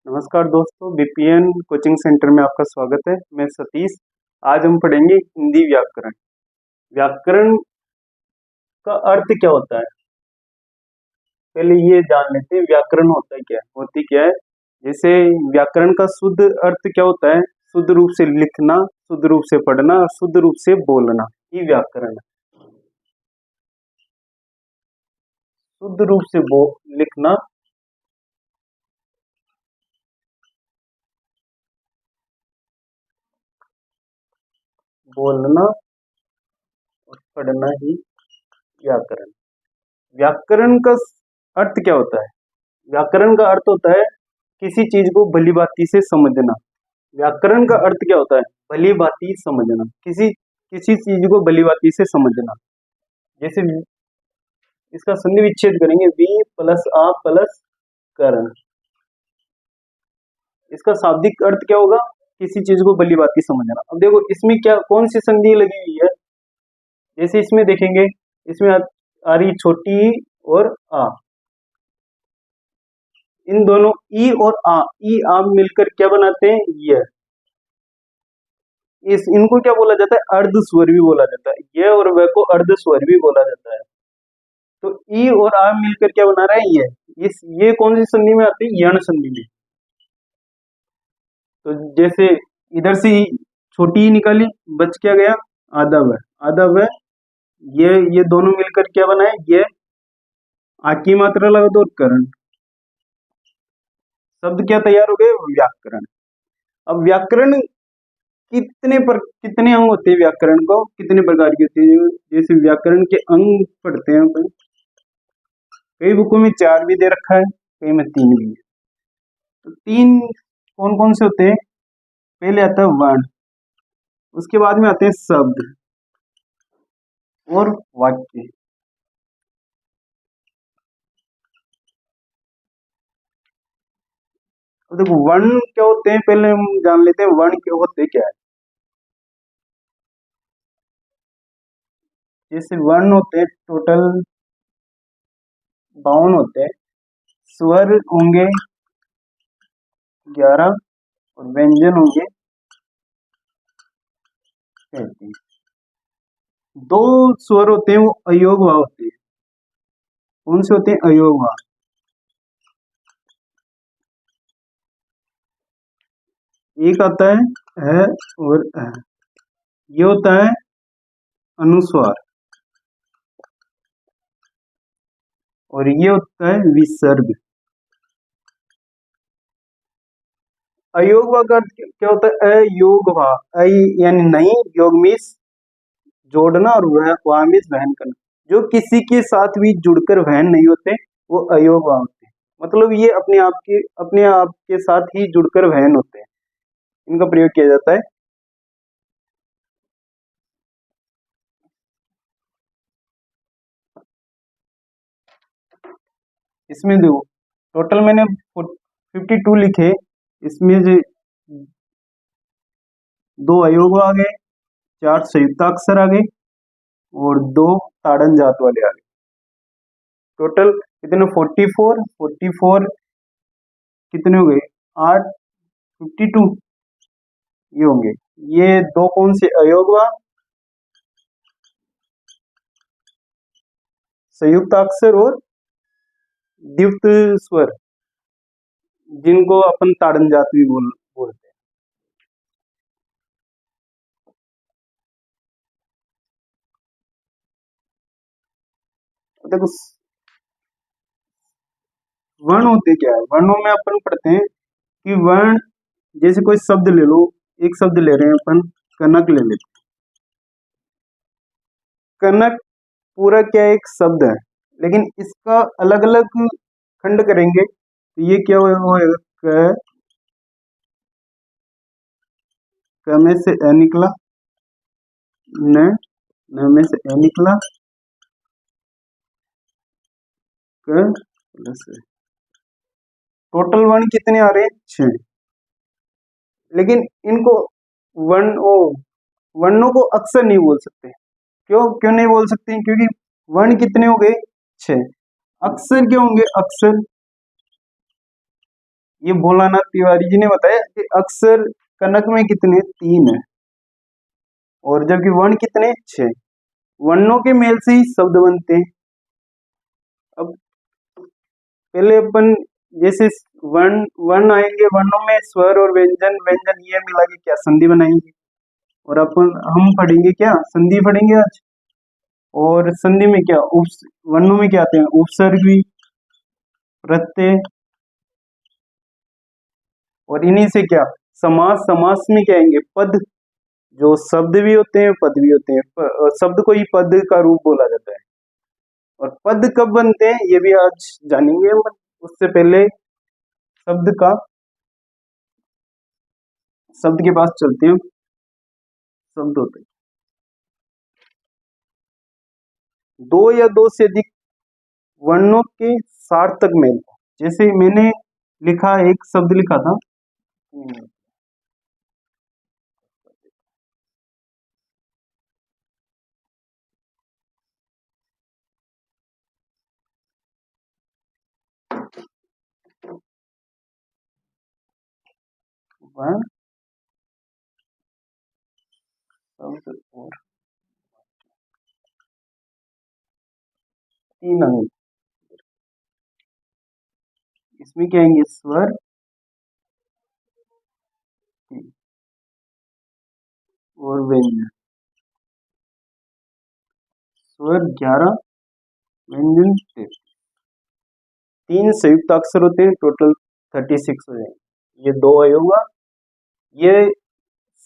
नमस्कार दोस्तों, BPN coaching centre में आपका स्वागत है। मैं सतीश। आज हम पढ़ेंगे हिंदी व्याकरण। व्याकरण का अर्थ क्या होता है, पहले ये जान लेते हैं। व्याकरण होती क्या है। जैसे व्याकरण का शुद्ध अर्थ क्या होता है, शुद्ध रूप से लिखना, शुद्ध रूप से पढ़ना और शुद्ध रूप से बोलना ही व्याकरण है। शुद्ध रूप से लिखना, बोलना और पढ़ना ही व्याकरण। व्याकरण का अर्थ क्या होता है? व्याकरण का अर्थ होता है किसी चीज को भली भांति से समझना। व्याकरण का अर्थ क्या होता है? भली भांति समझना, किसी किसी चीज को भली भांति से समझना। जैसे इसका संधि विच्छेद करेंगे, वी प्लस आ प्लस करण। इसका शाब्दिक अर्थ क्या होगा? किसी चीज को भली भांति समझना। अब देखो इसमें क्या कौन सी संधि लगी हुई है। जैसे इसमें देखेंगे, इसमें आ रही छोटी ई और आ। इन दोनों ई और आ मिलकर क्या बनाते हैं? यह। इनको क्या बोला जाता है? अर्ध स्वर भी बोला जाता है। यह और वह को अर्ध स्वर भी बोला जाता है। तो ई और आ मिलकर क्या बना रहा है? ये कौन सी संधि में आती है? यण संधि में। तो जैसे इधर से छोटी ई निकाली, बच क्या गया? आधा व। आधा व, ये दोनों मिलकर क्या बना है? ये। आ की मात्रा लगा दो, करण। शब्द क्या तैयार हो गए? व्याकरण। अब व्याकरण कितने अंग होते हैं? व्याकरण को कितने प्रकार के होते हैं? जैसे व्याकरण के अंग पढ़ते हैं अपन। कई बुकों में 4 भी दे रखा है, कई में 3 भी है। तो 3 कौन कौन से होते हैं? पहले आता है वर्ण, उसके बाद में आते हैं शब्द और वाक्य। तो देखो वर्ण क्या होते हैं, पहले हम जान लेते हैं वर्ण क्या होते क्या है। जैसे वर्ण होते हैं टोटल 52 होते हैं, स्वर होंगे 11 और व्यंजन होंगे 33। 2 स्वर होते हैं वो अयोगवा होते हैं। कौन से होते हैं? अयोगवा। एक आता है और ये होता है अनुस्वार और ये होता है विसर्ग। अयोगवा का अर्थ क्या होता है? अयोगवा, यानी नहीं, योग मीन्स जोड़ना और वह मीन्स वहन करना। जो किसी के साथ भी जुड़कर वहन नहीं होते वो अयोगवा होते हैं। मतलब ये अपने आप के साथ ही जुड़कर वहन होते हैं, इनका प्रयोग किया जाता है। इसमें देखो टोटल मैंने 52 लिखे, इसमें जो 2 अयोग आ गए, 4 संयुक्ताक्षर आ गए और 2 ताड़न जात वाले आ गए। टोटल कितने? 44 कितने हो गए? 8, 52 ये होंगे। ये 2 कौन से अयोग हुआ? संयुक्ताक्षर और द्वित स्वर, जिनको अपन ताड़न जात भी बोलते हैं। देखो वर्ण होते क्या है? वर्णों में अपन पढ़ते हैं कि वर्ण, जैसे कोई शब्द ले लो, एक शब्द ले रहे हैं अपन, कनक ले लेते हैं। कनक पूरा क्या एक शब्द है, लेकिन इसका अलग अलग खंड करेंगे तो ये क्या होगा? क में से अ निकला, न में से अ निकला, क प्लस अ। टोटल वर्ण कितने आ रहे हैं? 6। लेकिन इनको वर्णों को अक्सर नहीं बोल सकते। क्यों क्यों नहीं बोल सकते? क्योंकि वर्ण कितने हो गए? 6। अक्षर क्या होंगे? अक्षर ये भोलानाथ तिवारी जी ने बताया कि अक्षर कनक में कितने 3 है, और जबकि वर्ण कितने 6। वर्णों के मेल से ही शब्द बनते हैं। अब पहले अपन जैसे वर्ण वर्ण आएंगे, वर्णों में स्वर और व्यंजन, व्यंजन ये मिला के क्या संधि बनाएंगे, और अपन हम पढ़ेंगे क्या संधि पढ़ेंगे आज। और संधि में क्या वर्णों में क्या आते हैं, उपसर्ग भी, प्रत्यय, और इन्हीं से क्या समास। समास में क्या आएंगे पद, जो शब्द भी होते हैं पद भी होते हैं। शब्द को ही पद का रूप बोला जाता है। और पद कब बनते हैं ये भी आज जानेंगे हम। उससे पहले शब्द के पास चलते हैं। शब्द होते हैं दो या दो से अधिक वर्णों के सार्थक मेल। जैसे मैंने लिखा, एक शब्द लिखा था, वर्ण शब्द और 3 अंग। इसमें क्या आएंगे स्वर और व्यंजन। स्वर 11, व्यंजन 13। 3 संयुक्त अक्षर होते हैं, टोटल 36 हो जाएंगे। ये 2 आयोग हुआ। ये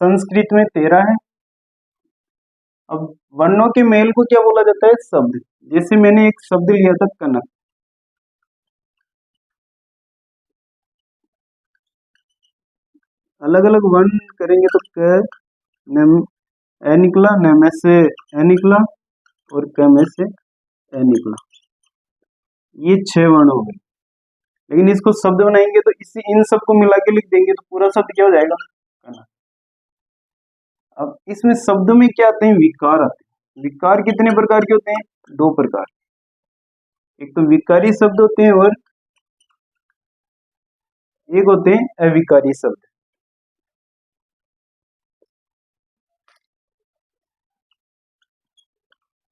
संस्कृत में 13 है। अब वर्णों के मेल को क्या बोला जाता है शब्द। जैसे मैंने एक शब्द लिया था कनक, अलग अलग वर्ण करेंगे तो क नम ए निकला, न में से ए निकला, और क में से ए निकला। ये 6 वर्ण हो गए। लेकिन इसको शब्द बनाएंगे तो इसी इन सबको मिला के लिख देंगे तो पूरा शब्द क्या हो जाएगा कनक। अब इसमें शब्द में क्या आते हैं विकार आते हैं। विकार कितने प्रकार के होते हैं 2 प्रकार। एक तो विकारी शब्द होते हैं और एक होते हैं अविकारी शब्द।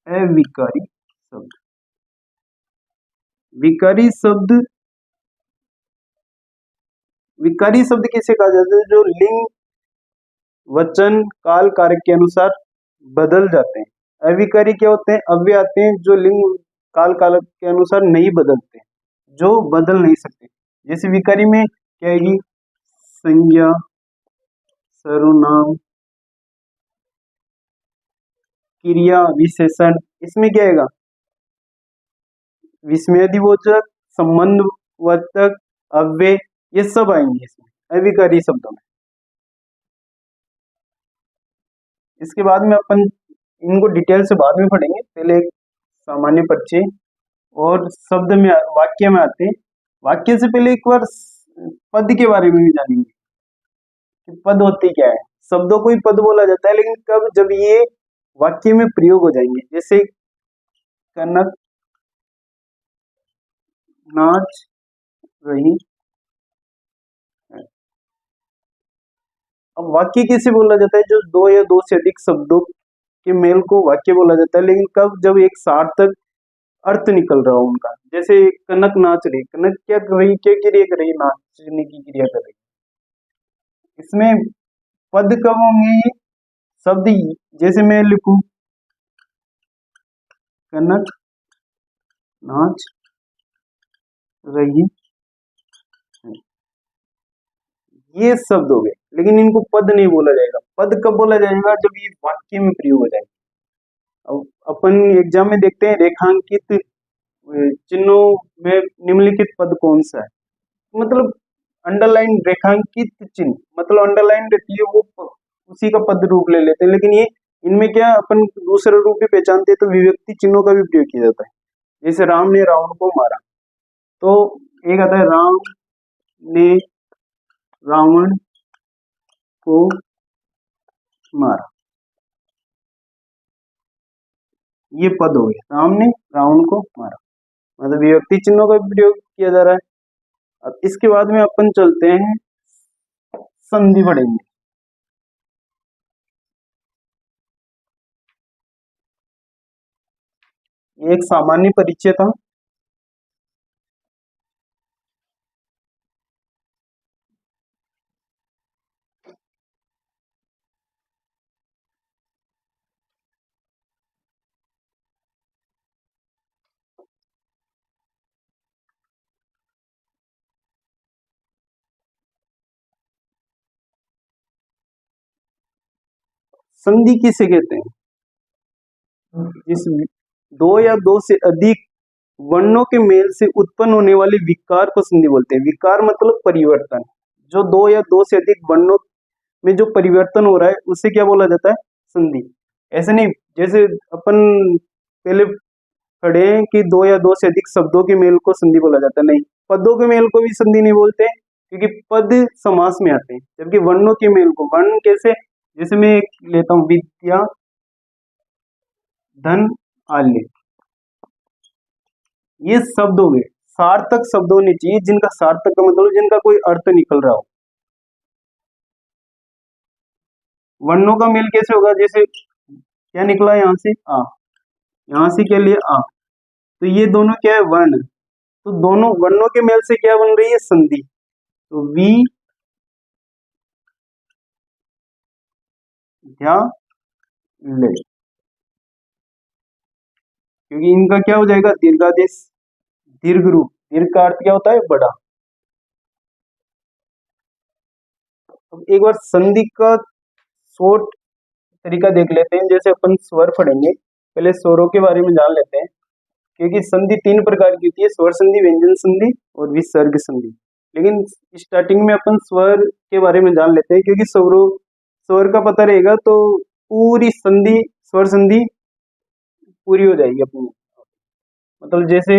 अविकारी शब्द, विकारी शब्द, विकारी शब्द किसे कहा जाता है जो लिंग वचन काल कारक के अनुसार बदल जाते हैं। अविकारी क्या होते हैं अव्यय आते हैं जो लिंग काल कारक के अनुसार नहीं बदलते, जो बदल नहीं सकते। जैसे विकारी में क्या आएगी संज्ञा, सर्वनाम, क्रिया, विशेषण। इसमें क्या आएगा विस्मयादिबोधक, संबंधवाचक, अव्यय, ये सब आएंगे इसमें अविकारी शब्दों में। इसके बाद में अपन इनको डिटेल से बाद में पढ़ेंगे। पहले एक सामान्य परिचय और शब्द में वाक्य में आते हैं। वाक्य से पहले एक बार पद के बारे में भी जानेंगे कि पद होती क्या है। शब्दों को ही पद बोला जाता है, लेकिन कब जब ये वाक्य में प्रयोग हो जाएंगे। जैसे कनक नाच रही है। अब वाक्य किसे बोला जाता है जो 2 या 2 से अधिक शब्दों के मेल को वाक्य बोला जाता है। लेकिन कब जब एक सार्थक अर्थ निकल रहा हो उनका। जैसे कनक नाच रही, कनक क्या कर रही, क्या क्रिया कर रही, नाचने की क्रिया कर रही। इसमें पद कब होंगे ये शब्द ही। जैसे मैं लिखूं कनक नाच रही है, ये शब्द हो गए, लेकिन इनको पद नहीं बोला जाएगा। पद कब बोला जाएगा जब ये वाक्य में प्रयोग हो जाएगा। अब अपन एग्जाम में देखते हैं रेखांकित चिन्हों में निम्नलिखित पद कौन सा है। मतलब अंडरलाइन रेखांकित चिन्ह, मतलब अंडरलाइन रहती है वो उसी का पद रूप ले लेते हैं। लेकिन ये इनमें क्या अपन दूसरे रूप भी पहचानते हैं, तो विभक्ति चिन्हों का भी प्रयोग किया जाता है। जैसे राम ने रावण को मारा, तो एक आता है राम ने रावण को मारा, ये पद हो गया। राम ने रावण को मारा, मतलब विभक्ति चिन्हों का भी प्रयोग किया जा रहा है। अब इसके बाद में अपन चलते हैं संधि पढ़ेंगे। ये एक सामान्य परिचय था। संधि किसे कहते हैं? जिस दो या दो से अधिक वर्णों के मेल से उत्पन्न होने वाले विकार को संधि बोलते हैं। विकार मतलब परिवर्तन। जो दो या दो से अधिक वर्णों में जो परिवर्तन हो रहा है उसे क्या बोला जाता है? संधि। ऐसे नहीं जैसे अपन पहले पढ़े हैं कि दो या दो से अधिक शब्दों के मेल को संधि बोला जाता है। नहीं, पदों के मेल को भी संधि नहीं बोलते क्योंकि पद समास में आते हैं, जबकि वर्णों के मेल को वर्ण कैसे, जैसे मैं लेता हूं विद्या धन आल्य, ये शब्द हो गए, सार्थक शब्द होने चाहिए जिनका सार्थक का मतलब जिनका कोई अर्थ निकल रहा हो। वर्णों का मेल कैसे होगा? जैसे क्या निकला यहाँ से? आ, यहाँ से क्या लिया? आ, तो ये दोनों क्या है? वर्ण। तो दोनों वर्णों के मेल से क्या बन रही है? संधि। तो वी ध्या ले, क्योंकि इनका क्या हो जाएगा? दीर्घादेश, दीर्घ रूप। दीर्घ का अर्थ क्या होता है? बड़ा। अब एक बार संधि का शॉर्ट तरीका देख लेते हैं। जैसे अपन स्वर पढ़ेंगे, पहले स्वरों के बारे में जान लेते हैं, क्योंकि संधि तीन प्रकार की होती है: स्वर संधि, व्यंजन संधि और विसर्ग संधि। लेकिन स्टार्टिंग में अपन स्वर के बारे में जान लेते हैं, क्योंकि स्वरों स्वर का पता रहेगा तो पूरी संधि, स्वर संधि पूरी हो जाएगी अपनी। मतलब जैसे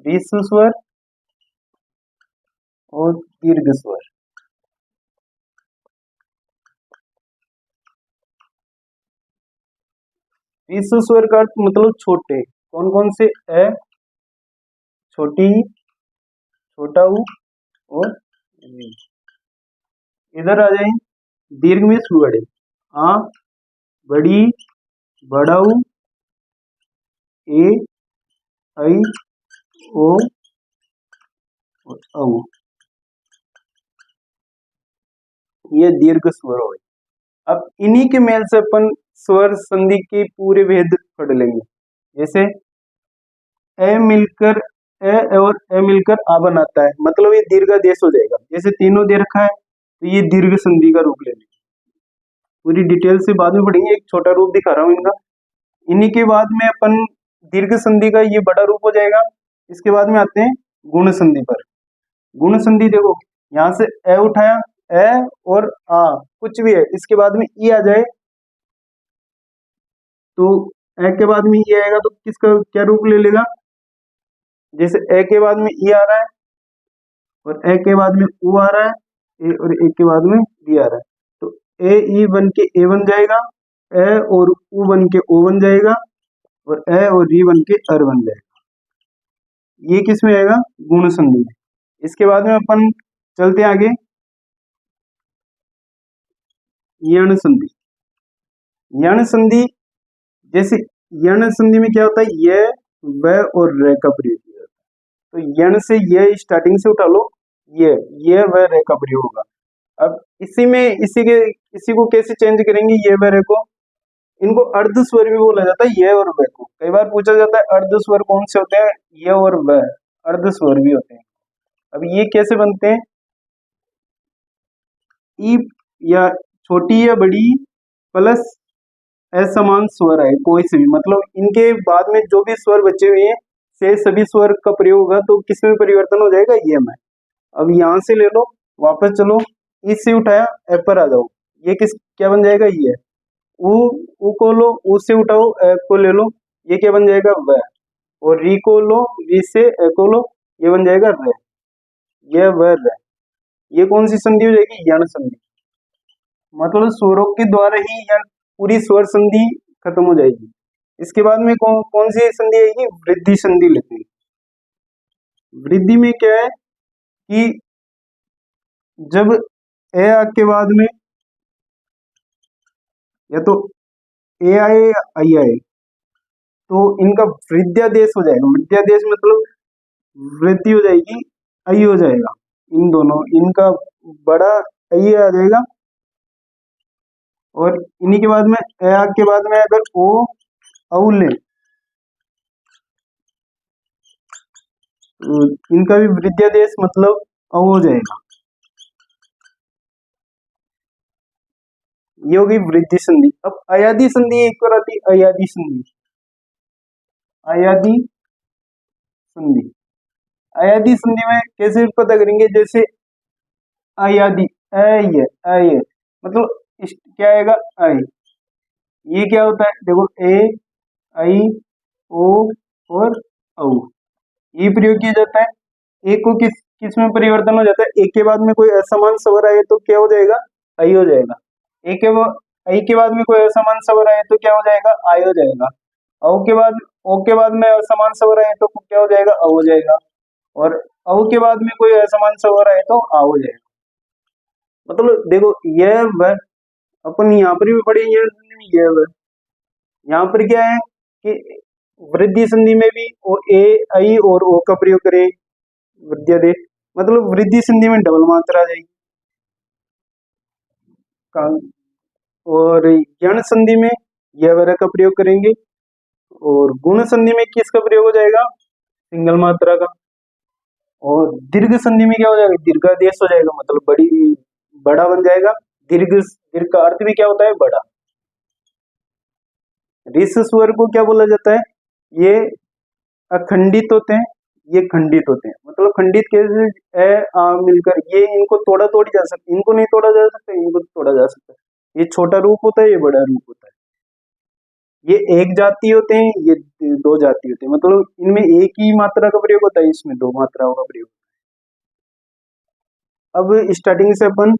विश्व स्वर और दीर्घ स्वर। विश्व स्वर का अर्थ मतलब छोटे। कौन कौन से? ए, छोटी, छोटा ऊ और वी। इधर आ जाए दीर्घ में सुअड़े, आ, बड़ी, बड़ा ऊ, ए, आई, ओ और औ। ये दीर्घ स्वर हो गए। अब इन्हीं के मेल से अपन स्वर संधि के पूरे भेद पढ़ लेंगे। जैसे ए मिलकर ए और ए मिलकर आ बनाता है, मतलब ये दीर्घादेश हो जाएगा। जैसे तीनों दे रखा है तो ये दीर्घ संधि का रूप ले लेंगे। पूरी डिटेल से बाद में पढ़ेंगे, एक छोटा रूप दिखा रहा हूँ इनका। इन्हीं के बाद में अपन दीर्घ संधि का ये बड़ा रूप हो जाएगा। इसके बाद में आते हैं गुण संधि पर। गुण संधि देखो, यहाँ से ए उठाया, ए और आ कुछ भी है, इसके बाद में ई आ जाए तो ए के बाद में ई आएगा तो किसका क्या रूप ले लेगा? जैसे ए के बाद में ई आ रहा है और ए के बाद में ऊ आ रहा है, ए और ए के बाद में डी आ रहा है, तो ए ई बन के ए बन जाएगा, ए और ऊ बन के ओ बन जाएगा और ए और री बन के अर बन जाएगा। ये किस में आएगा? गुण संधि में। इसके बाद में अपन चलते आगे यण संधि। यण संधि, जैसे यण संधि में क्या होता है? ये, व और रे का प्रयोग किया जाता है। तो यण से ये स्टार्टिंग से उठा लो, ये व रे का प्रयोग होगा। अब इसी में इसी को कैसे चेंज करेंगे? ये व रे को, इनको अर्ध स्वर भी बोला जाता है, ये और व को। कई बार पूछा जाता है अर्ध स्वर कौन से होते हैं? ये और व अर्ध स्वर भी होते हैं। अब ये कैसे बनते हैं? ई या छोटी या बड़ी प्लस असमान स्वर है कोई से भी, मतलब इनके बाद में जो भी स्वर बचे हुए हैं से सभी स्वर का प्रयोग होगा तो किसमें परिवर्तन हो जाएगा? ये में। अब यहाँ से ले लो, वापस चलो, इससे उठाया ए पर आ जाओ, ये किस क्या बन जाएगा? ये। ऊ को लो, ऊ से उठाओ, ए को ले लो, ये क्या बन जाएगा? व। और री को लो, री से ए को लो, ये बन जाएगा रे। ये व रे, ये कौन सी संधि हो जाएगी? यण संधि। मतलब स्वरों के द्वारा ही यण पूरी स्वर संधि खत्म हो जाएगी। इसके बाद में कौन सी संधि आएगी? वृद्धि संधि लेते हैं। वृद्धि में क्या है कि जब ए आ के बाद में या तो ए आए या आई आए तो इनका वृद्ध्यादेश हो जाएगा। वृद्ध्यादेश मतलब वृद्धि हो जाएगी, आई हो जाएगा। इन दोनों इनका बड़ा आई आ जाएगा और इन्हीं के बाद में ए आ के बाद में अगर ओ औ ले तो इनका भी वृद्ध्यादेश मतलब औ हो जाएगा। ये होगी वृद्धि संधि। अब अयादी संधि एक और आती है, अयादी संधि। अयादी संधि, अयादी संधि में कैसे पता करेंगे? जैसे अयादी अय मतलब क्या आएगा? अय। ये क्या होता है? देखो ए आई ओ और औ, ये प्रयोग किया जाता है। ए को किस में परिवर्तन हो जाता है? ए के बाद में कोई असमान स्वर आए तो क्या हो जाएगा? आई हो जाएगा। आई के बाद में कोई असमान स्वर आए तो क्या हो जाएगा? आई हो जाएगा। ओ के बाद में असमान स्वर आए तो क्या हो जाएगा? अ हो जाएगा। और औ के बाद में कोई असमान स्वर आए तो आ हो जाएगा। मतलब देखो यह वह अपन यहाँ पर भी पढ़े, यह वह यहाँ पर क्या है कि वृद्धि संधि में भी ओ ए आई और ओ का प्रयोग करें, वृद्ध्यादेश मतलब वृद्धि संधि में डबल मात्रा आ जाएगी। और यण संधि में यह वह का प्रयोग करेंगे और गुण संधि में किसका प्रयोग हो जाएगा? सिंगल मात्रा का। और दीर्घ संधि में क्या हो जाएगा? दीर्घादेश हो जाएगा, मतलब बड़ा बन जाएगा। दीर्घ का अर्थ भी क्या होता है? बड़ा। रिस स्वर को क्या बोला जाता है? ये अखंडित होते हैं, ये खंडित होते हैं। मतलब खंडित कैसे? ए आ मिलकर ये इनको तोड़ा तोड़ी जा सकता, इनको नहीं तोड़ा जा सकता, इनको तोड़ा जा सकता है। ये छोटा रूप होता है, ये बड़ा रूप होता है। ये एक जाति होते हैं, ये दो जाति होते हैं। मतलब इनमें एक ही मात्रा का प्रयोग होता है, इसमें दो मात्राओं का प्रयोग। अब स्टार्टिंग से अपन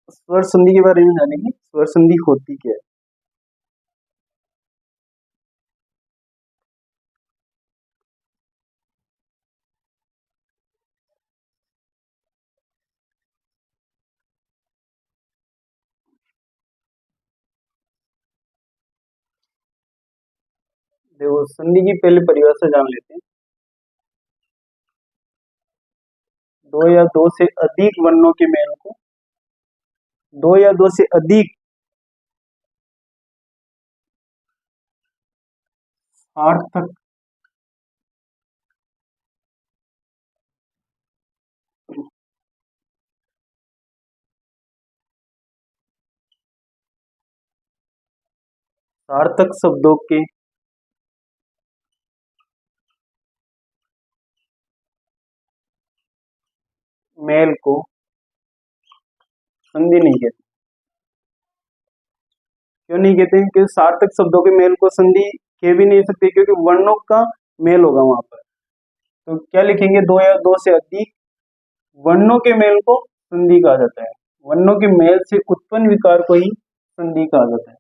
स्वर संधि के बारे में जानेंगे। स्वर संधि होती क्या है? देखो संधि की पहले परिभाषा जान लेते हैं। दो या दो से अधिक वर्णों के मेल को, दो या दो से अधिक सार्थक सार्थक शब्दों के मेल को संधि नहीं कहते। क्यों नहीं कहते? क्योंकि सार्थक शब्दों के मेल को संधि कह भी नहीं सकते, क्योंकि वर्णों का मेल होगा वहां पर। तो क्या लिखेंगे? दो या दो से अधिक वर्णों के मेल को संधि कहा जाता है। वर्णों के मेल से उत्पन्न विकार को ही संधि कहा जाता है।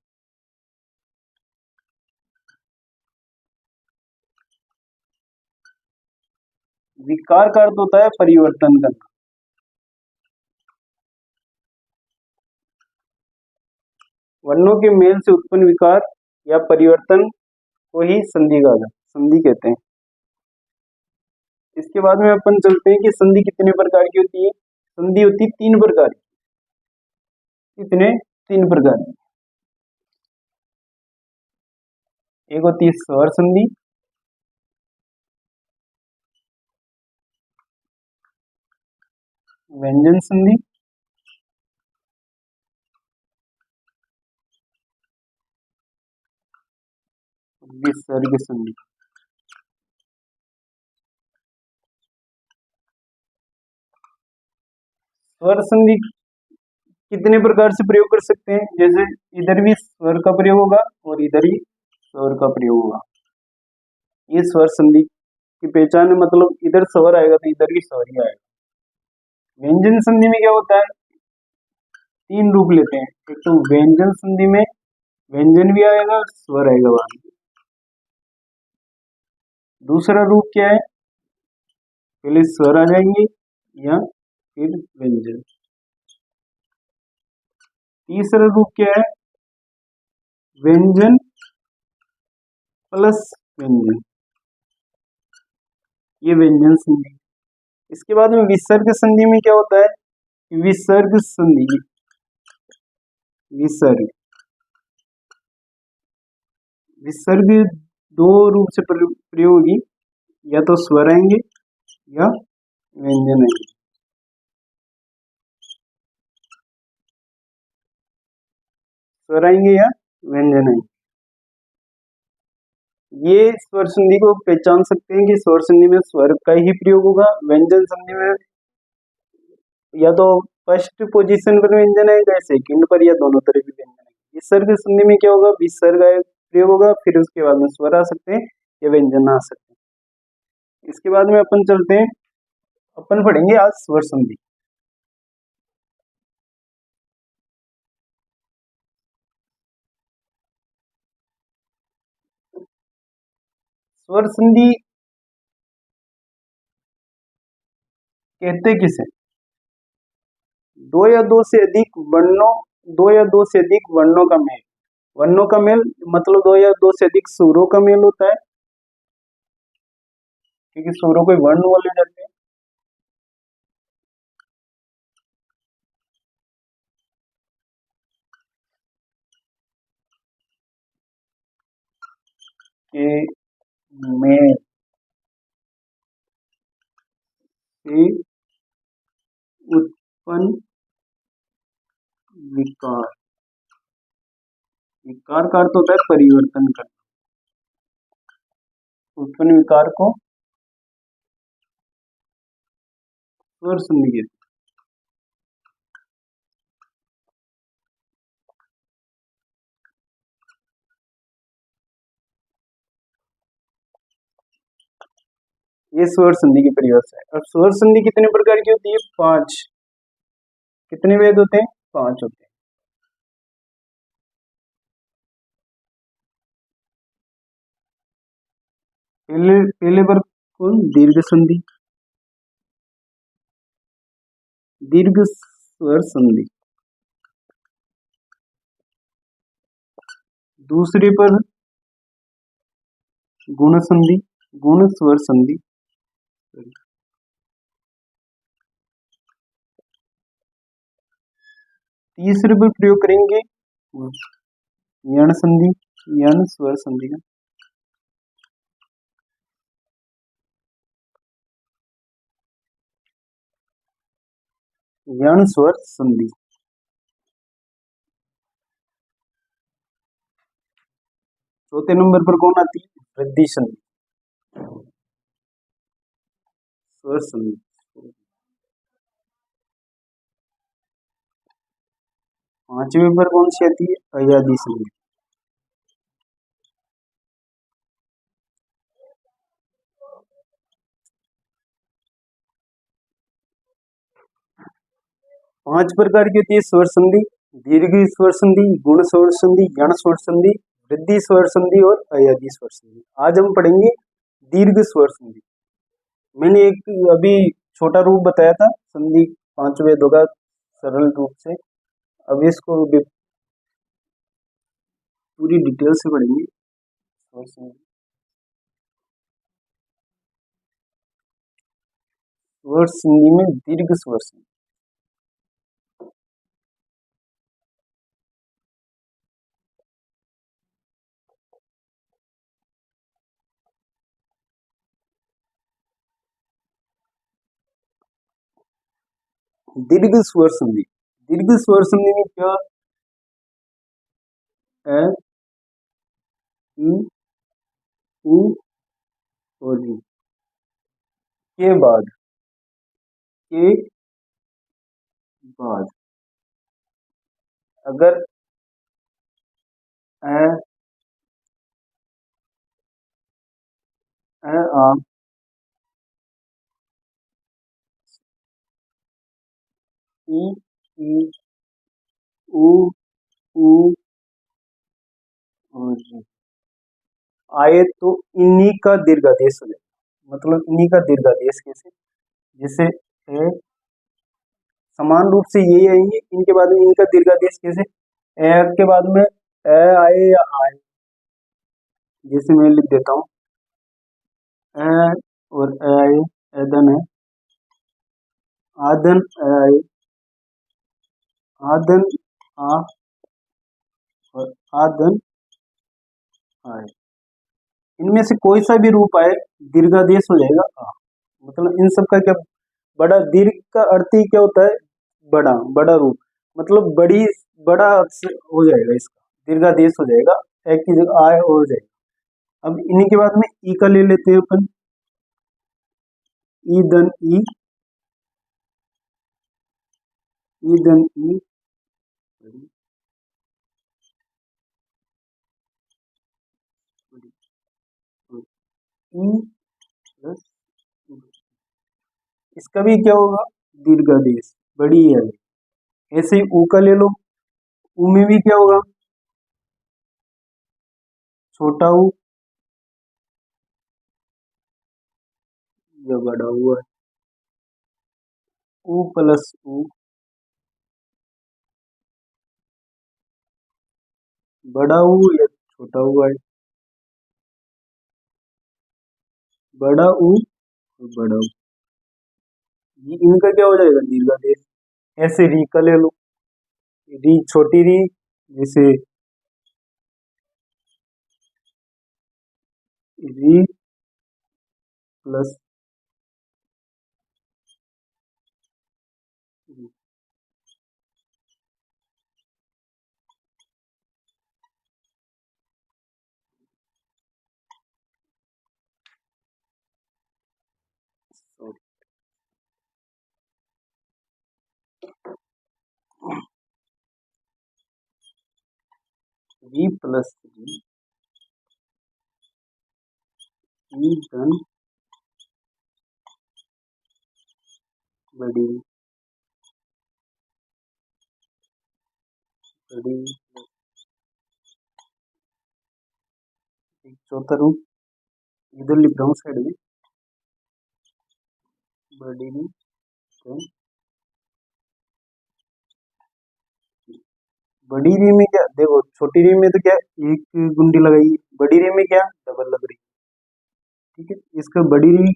विकार का अर्थ होता है परिवर्तन करना। वर्णों के मेल से उत्पन्न विकार या परिवर्तन को ही संधि कहा जाता है, संधि कहते हैं। इसके बाद में अपन चलते हैं कि संधि कितने प्रकार की होती है। संधि होती है तीन प्रकार की। कितने? तीन प्रकार की। एक होती है स्वर संधि, व्यंजन संधि, विसर्ग संधि। स्वर संधि कितने प्रकार से प्रयोग कर सकते हैं? जैसे इधर भी स्वर का प्रयोग होगा और इधर ही स्वर का प्रयोग होगा। ये स्वर संधि की पहचान है, मतलब इधर स्वर आएगा तो इधर भी स्वर ही आएगा। व्यंजन संधि में क्या होता है? तीन रूप लेते हैं। एक तो व्यंजन संधि में व्यंजन भी आएगा, स्वर आएगा वहां। दूसरा रूप क्या है, पहले स्वर आ जाएंगे या फिर व्यंजन। तीसरा रूप क्या है, व्यंजन प्लस व्यंजन, ये व्यंजन संधि। इसके बाद में विसर्ग संधि में क्या होता है, विसर्ग संधि, विसर्ग विसर्ग दो रूप से प्रयोग होगी, या तो स्वर आएंगे या व्यंजन आएंगे। स्वर आएंगे या व्यंजन आएंगे। ये स्वर संधि को पहचान सकते हैं कि स्वर संधि में स्वर का ही प्रयोग होगा, व्यंजन संधि में या तो फर्स्ट पोजीशन पर व्यंजन आएगा या सेकंड पर, या दोनों तरफ भी व्यंजन आएगा। विसर्ग संधि में क्या होगा, विसर्ग प्रयोग होगा, फिर उसके बाद में स्वर आ सकते हैं या व्यंजन आ सकते हैं। इसके बाद में अपन चलते हैं, अपन पढ़ेंगे आज स्वर संधि। स्वर संधि कहते किसे, दो या दो से अधिक वर्णों का मेल। वर्णों का मेल मतलब दो या दो से अधिक सुरों का मेल होता है, क्योंकि सुरों को वर्ण बोले जाते हैं। के मेल से उत्पन्न विकार, विकार का अर्थ होता है परिवर्तन करना, उत्पन्न विकार को स्वर संधि कहते हैं। ये स्वर संधि की परिभाषा है। और स्वर संधि कितने प्रकार की होती है, 5। कितने वेद होते हैं, 5 होते हैं। पहले पहले पर कौन, दीर्घ संधि, दीर्घ स्वर संधि। दूसरे पर गुण संधि, गुण स्वर संधि। तीसरे पर प्रयोग करेंगे यण संधि, यण स्वर संधि का। यण स्वर संधि। चौथे नंबर पर कौन आती है, वृद्धि संधि, स्वर संधि। पांचवें पर कौन सी आती है, अयादी संधि। पांच प्रकार की होती है स्वर संधि, दीर्घ स्वर संधि, गुण स्वर संधि, यण स्वर संधि, वृद्धि स्वर संधि और अयादी स्वर संधि। आज हम पढ़ेंगे दीर्घ स्वर संधि। मैंने एक अभी छोटा रूप बताया था संधि, 5 वेदों का सरल रूप से। अब इसको पूरी डिटेल से पढ़ेंगे स्वर संधि। स्वर संधि में दीर्घ स्वर संधि, दीर्घ स्वर संधि। दीर्घ स्वर संधि में क्या, ए, ई, उ और ई के बाद, के बाद अगर ए, आ, ई, ई, उ, ऊ और ई, आए तो इन्हीं का दीर्घादेश हो जाएगा। मतलब इन्हीं का दीर्घादेश कैसे, जैसे ए, समान रूप से ये आएंगे, इनके बाद में इनका दीर्घादेश कैसे, ए के बाद में ए आए या आए, जैसे मैं लिख देता हूँ ए और ए आए, एदन है, आदन ए आए, आदन आ और आदन आए, इनमें से कोई सा भी रूप आए दीर्घादेश हो जाएगा आ। मतलब इन सब का क्या, बड़ा दीर्घ का अर्थ ही क्या होता है, बड़ा बड़ा रूप, मतलब बड़ी बड़ा हो जाएगा, इसका दीर्घादेश हो जाएगा, एक की जगह आय हो जाएगा। अब इन्हीं के बाद में ई का ले लेते हैं अपन, ई धन ई, ई धन ई, ई प्लस, इसका भी क्या होगा, दीर्घादेश, बड़ी है। ऐसे ही ऊ का ले लो, ऊ में भी क्या होगा, छोटा ऊ या बड़ा हुआ है, ऊ प्लस ऊ, बड़ा ऊ या छोटा हुआ है, बड़ा ऊ और बड़ा ऊ, ये इनका क्या हो जाएगा, दीर्घादेश। ऐसे री का ले लो, री छोटी री, जैसे री प्लस री, री प्लस री, ई धन बड़ी बड़ी, एक चौथा रूप इधर लिख रहा हूँ साइड में, बड़ी री धन, बड़ी री में क्या देखो, छोटी री में तो क्या एक गुंडी लगाई, बड़ी री में क्या डबल लग रही, ठीक है, इसका बड़ी री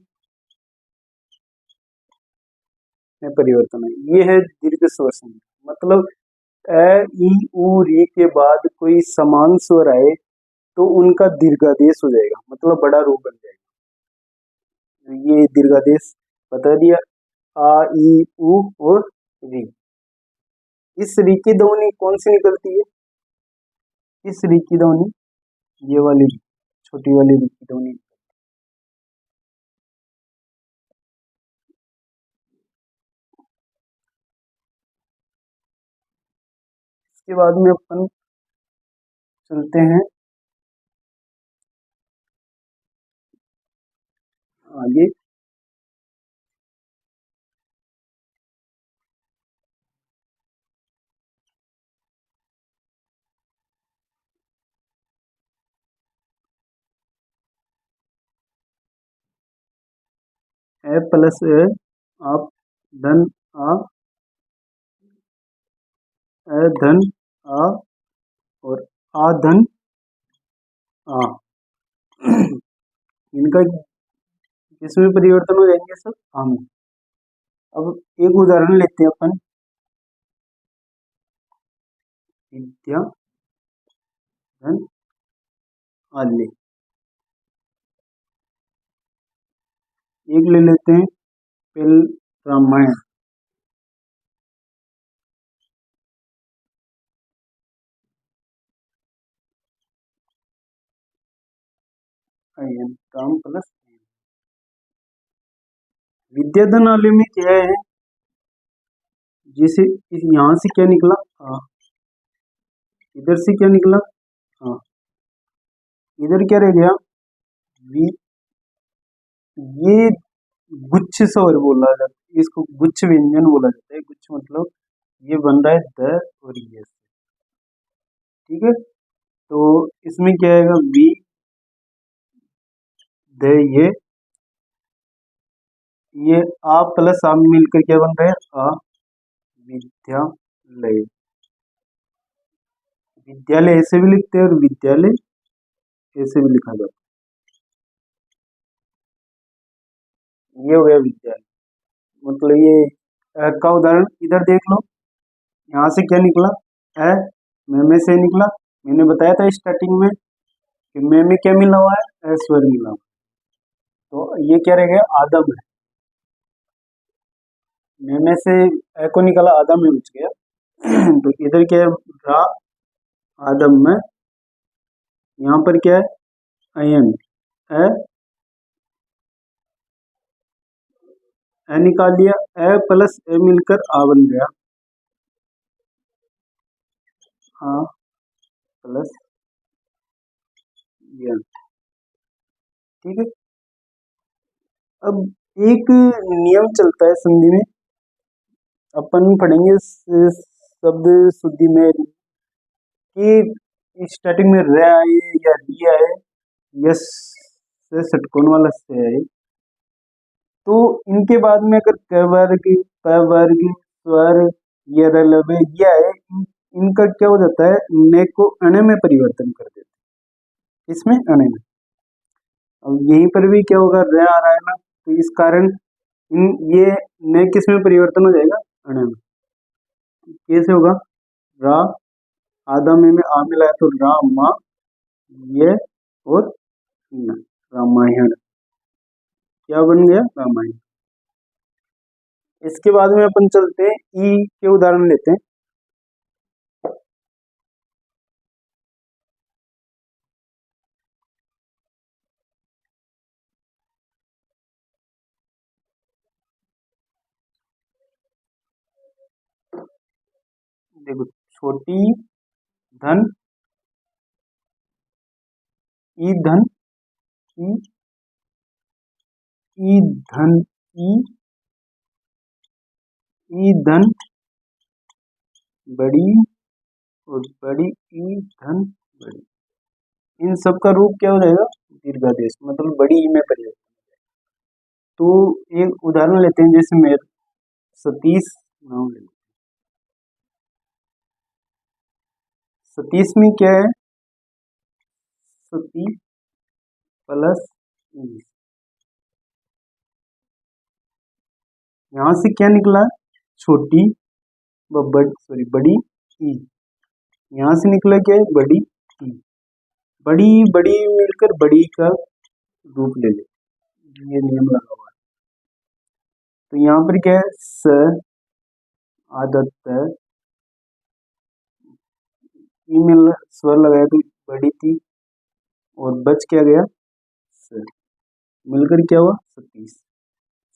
में परिवर्तन है, ये है दीर्घ स्वर संधि। मतलब ए ई उ री के बाद कोई समान स्वर आए तो उनका दीर्घादेश हो जाएगा, मतलब बड़ा रूप बन जाएगा। ये दीर्घादेश बता दिया, आ ई उ और री। इस री की ध्वनि कौन सी निकलती है, इस री की ध्वनि, ये वाली री, छोटी वाली री की ध्वनि। इसके बाद में अपन चलते हैं आगे, ए प्लस ए, आप धन आ, ए धन आ और आ धन आ, इनका इसमें परिवर्तन हो जाएंगे सब हम। अब एक उदाहरण लेते हैं अपन, विद्या धन आल्य, एक ले लेते हैं पेल रामायण, राम प्लस विद्याधन आल्य में क्या है, जैसे यहाँ से क्या निकला आ, इधर से क्या निकला आ, इधर क्या रह गया वी, ये गुच्छ स्वर बोला जाता है, इसको गुच्छ व्यंजन बोला जाता है। गुच्छ मतलब ये बन रहा है द और ये, ठीक है, तो इसमें क्या आएगा वी दे ये आ प्लस आ मिलकर क्या बन रहा है? अ विद्यालय। विद्यालय ऐसे भी लिखते हैं और विद्यालय ऐसे भी लिखा जाता है। ये हो गया विद्यालय। मतलब ये का उदाहरण इधर देख लो। यहाँ से क्या निकला? ए में से निकला। मैंने बताया था स्टार्टिंग में कि में क्या मिला हुआ है? स्वर मिला हुआ है। तो ये क्या रह गया? आदम है। में से ए को निकाला, आदम में बच गया। तो इधर क्या है? रा आदम में। यहाँ पर क्या है? अयन ए निकाल लिया। ए प्लस ए मिलकर आ बन गया। हाँ प्लस यन। ठीक है। अब एक नियम चलता है संधि में, अपन पढ़ेंगे शब्द शुद्धि में कि स्टार्टिंग में रे आए या री आए, यस से षटकोण वाला से आए, तो इनके बाद में अगर क वर्ग, प वर्ग, स्वर, ये रलवे ये आए, इनका क्या हो जाता है? ने को अणे में परिवर्तन कर देते हैं। इसमें अणे में। अब यहीं पर भी क्या होगा? रे आ रहा है ना, तो इस कारण ये ने किस में परिवर्तन हो जाएगा? अणे में। कैसे होगा? रा आधा में आ मिला है तो रामा ये और न, रामायण। क्या बन गया? रामायण। इसके बाद में अपन चलते हैं ई के उदाहरण लेते हैं। देखो, छोटी धन ई धन ई धन ई धन बड़ी और बड़ी ई धन बड़ी। इन सब का रूप क्या हो जाएगा? दीर्घादेश, मतलब बड़ी ई में परिवर्तन। तो एक उदाहरण लेते हैं, जैसे मेरे सतीश नाम ले। सतीश में क्या है? सती प्लस ई। यहाँ से क्या निकला? छोटी बड़ी ई। यहाँ से निकला क्या है? बड़ी ई। बड़ी बड़ी मिलकर बड़ी का रूप ले ले, ये नियम लगा हुआ है। तो यहाँ पर क्या है? स आदत ई मिल स्वर लगाया तो बड़ी थी, और बच क्या गया? स। मिलकर क्या हुआ? सतीश।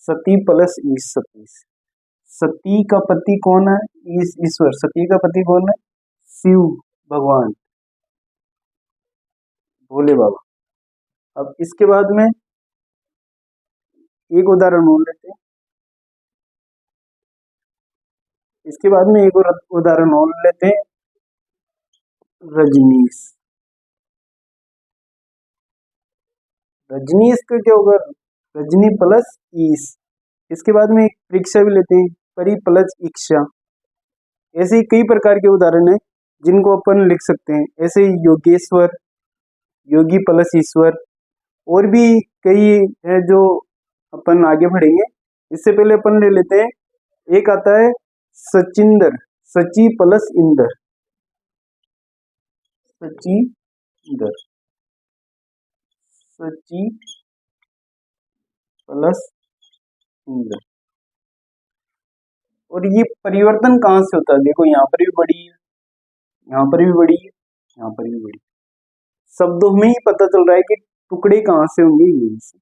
सती प्लस ई सतीश। सती का पति कौन है? ईश्वर। सती का पति कौन है? शिव भगवान, भोले बाबा। अब इसके बाद में एक उदाहरण और लेते हैं। इसके बाद में एक और उदाहरण और लेते हैं, रजनीश। रजनीश का क्या होगा? रजनी प्लस ईश। इसके बाद में एक परीक्षा भी लेते हैं, परी प्लस इच्छा। ऐसे ही कई प्रकार के उदाहरण हैं जिनको अपन लिख सकते हैं। ऐसे ही योगेश्वर, योगी प्लस ईश्वर, और भी कई है जो अपन आगे बढ़ेंगे। इससे पहले अपन ले लेते हैं, एक आता है सचिंदर, सची प्लस इंदर। सची इंदर, सची प्लस इंदर। और ये परिवर्तन कहाँ से होता है? देखो, यहाँ पर भी बड़ी है, यहाँ पर भी बड़ी है, यहाँ पर भी बड़ी। शब्दों में ही पता चल रहा है कि टुकड़े कहाँ से होंगे, यहीं से।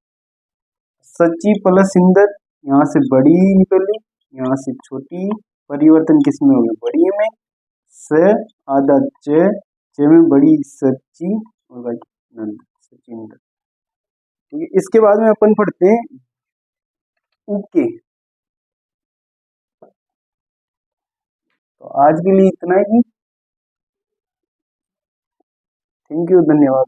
सची प्लस इंदर, यहाँ से बड़ी निकली, यहाँ से छोटी। परिवर्तन किस में हो गया? बड़ी में। स आधा च में बड़ी सच्ची, और बाकी नंद, सचिंदर। ठीक है। इसके बाद में अपन पढ़ते हैं उके। तो आज के लिए इतना ही। थैंक यू, धन्यवाद।